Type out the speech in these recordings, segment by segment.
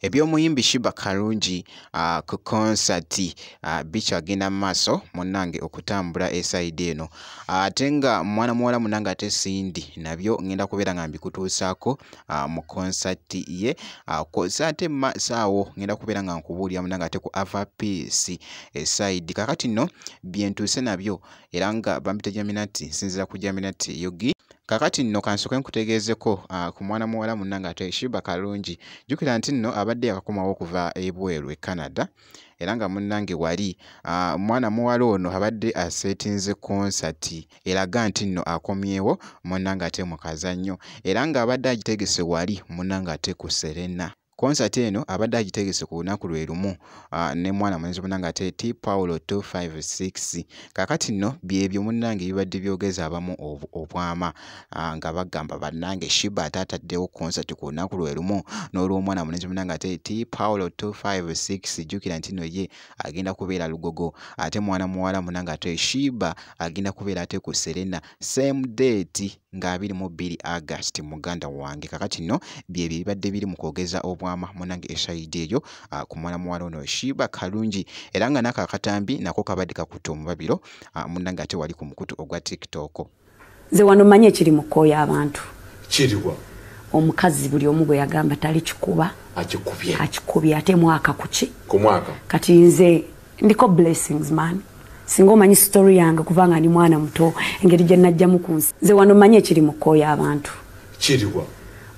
Eby'omuyimbi Sheebah Karungi ku konsati bikyagenda mu maaso munnange okutambula esayidi eno ate nga mwana muwala munnange ate Cindy nabyo ngenda kubeera nga mbikutuusaako mu konsati ye kosa ate mu maaso awo ngenda kubeera nga nkubuulira munnange ate ku Ava Peace esayidi kakati nno byentuuse nabyo era nga bampita Jaminati nsinzira ku Jaminati Yogi. Kakati nno kansooke nkutegeezeko ku mwana muwala munnange ate Sheebah Karungi jjukira nti nno abadde yakakomawo okuva ebweru e Canada era nga munnange wali mwana muwala ono abadde aseetinze konsati eraga nti nno akomyewo munnange ate mu kazannyo era nga abadde agitegese wali munnange ate ku Serena. Konsati eno abadde agitegese ku lunaku lwe lumu ne mwana mulenzi munnange ate T Paulo 256 kakati nno byebyo munnange bibadde byogeza abamu obwama nga bagamba bannange Sheebah atataddewo konsati ku lunaku lwe lumu n'olw'omwana mulenzi munnange ate T Paulo 256 jjukira nti nno ye agenda kubeera Lugogo ate mwana muwala munnange ate Sheebah agenda kubeera ate ku Serena same date nga 22 August muganda wange kakati nno byebyo bibadde biri mu kwogeza obwama munnange esayidi eyo ku mwana muwala ono Sheebah Karungi era nga nako akatambi nako kabadde kakutte omubabiro munnange ate wali ku mukutu ogwa TikTok. Nze wano manye ekiri mu kkooya abantu kiriwa omukazi buli omu bwe yagamba tali kikuba akikubye ate mwaka kuki ku mwaka kati nze ndiko blessings man singa omanyi story yange kuva nga ndi mwana muto engeri gye najjamu ku nsi nze wano manye ekiri mu kkooya abantu kiriwa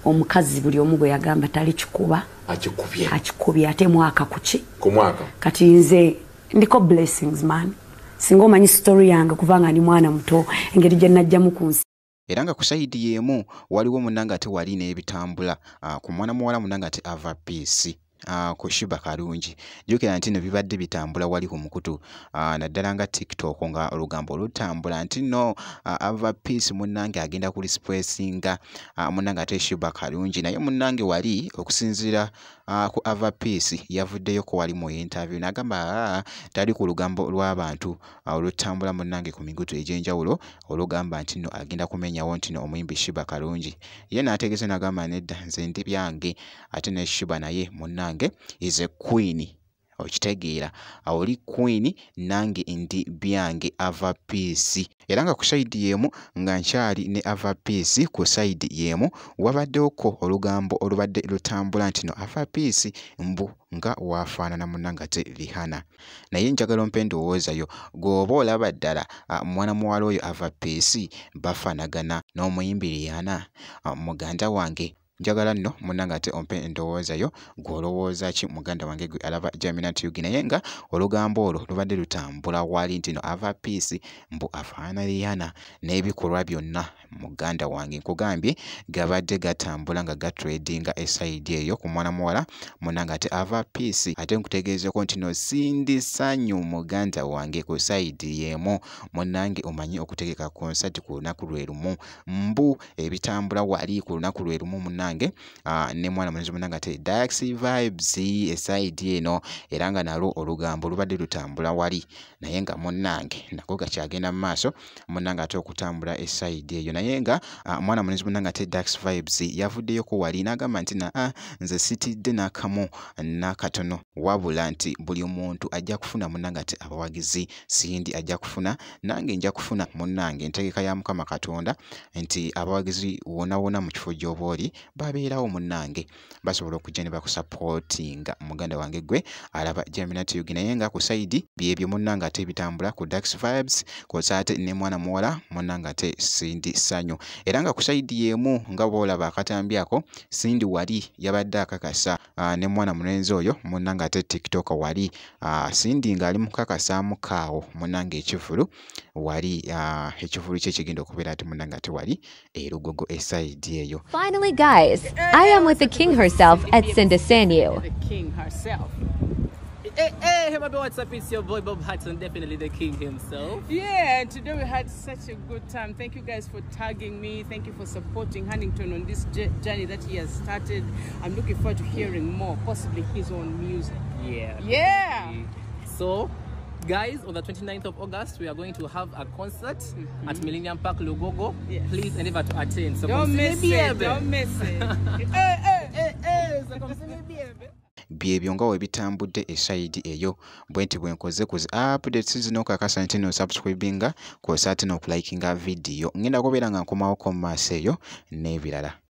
omukazi buli omu bwe yagamba tali kikuba akikubye ate mwaka kuki ku mwaka kati nze ndiko blessings man singa omanyi story yange kuva nga ndi mwana muto engeri gye najjamu ku nsi era nga ku sayidi yeemu waliwo munnange ate wali n'ebitambula ku mwana muwala munnange ate Ava Peace ku Sheebah Karungi jjukira nti nno bibadde bitambula wali ku mukutu naddala nga TikTok nga olugambo olutambula nti nno Ava Peace munnange agenda kulispresinga munnange ate Sheebah Karungi naye munnange wali okusinziira ku Ava Peace yavuddeyo ko wali mu interview n'agamba tali ku lugambo lw'abantu olutambula munnange ku migutu egy'enjawulo olugamba nti nno agenda kumenyawo nti nno omuyimbi Sheebah Karungi ye n'ategeeza n'agamba nedda nze ndi byange ate ne Sheebah naye munnange is a queen okitegeera oli queen nange ndi byange Ava Peace era nga ku sayidi yemu nga nkyali ne Ava Peace ku sayidi yemu wabaddeko olugambo olubadde lutambula nti no Ava Peace mbu nga wafaanana munnange ate Rihanna naye njagala ompe ndowoozayo gw'oba olaba ddala mwana muwala oyo Ava Peace bafaanagana n'omuyimbi Rihanna muganda wange njagala nno munnange ate ompe endowoozayo gw'olowooza ki muganda wange gwe alaba Jaminati Yogi naye nga olugambo olwo lubadde lutambula wali nti no Ava Peace mbu afaana Rihanna n'ebikolwa byonna muganda wange nkugambye gabadde gatambula nga gatredinga esayidi eyo ku mwana muwala munnange ate Ava Peace ate nkutegeezeko nti no sindi sanyu muganda wange ku sayidi yeemu munnange omanyi okutegeka konsati ku lunaku lwe lumu mbu ebitambula wali ku lunaku lwe lumu munnange ne mwana mulenzi munnange ate Dax Vibes esayidi eno era nga nalwo olugambo lubadde lutambula wali naye nga munnange nako gakyagenda mu maaso munnange ate okutambula esayidi eyo naye nga mwana mulenzi munnange ate Dax Vibes yavuddeyo ko wali n'agamba nti nze sitidde n'akamu n'akatono wabula nti buli omuntu ajja kufuna munnange ate abawagizi Cindy ajja kufuna nange nja kufuna munnange entegeka ya Mukama Katonda nti abawagizi wona mu kifo gy'oba oli babeerawo munnange basobola okujja ne bakusupportinga muganda wange gwe alaba Jaminati Yogi naye nga ku sayidi byebyo munnange ate bitambula ku Dax Vibes kw'ossa ate ne mwana muwala munnange ate Cindy Sanyu era nga ku sayidi yeemu nga bw'olaba akatambi ako Cindy wali yabadde akakasa ne mwana mulenzi oyo munnange ate TikTok wali Cindy ng'ali mu kakasaamu kaawo munnange ekivulu wali ekivulu kye kigenda okubeera ati munnange ate wali Lugogo esayidi eyo. Finally, guys, I am with the king herself at Cindy Sanyu. The king herself. Hey, my boy, what's up? It's your boy Bob Hudson, definitely the king himself. Yeah, and today we had such a good time. Thank you guys for tagging me. Thank you for supporting Huntington on this journey that he has started. I'm looking forward to hearing more, possibly his own music. Yeah. So, guys, on the 29th of August, we are going to have a concert at Millennium Park, Lugogo. Yes. Please endeavor to attend. So don't miss it. Don't miss it. Hey, so come see me, baby. byebyo nga we bitambudde eside eyo bwenti bwenkoze ku updates zino kakasa nti no subscribinga ko sati no likinga video ngenda kubeera nga nkomawo ko maaso eyo n'ebirala.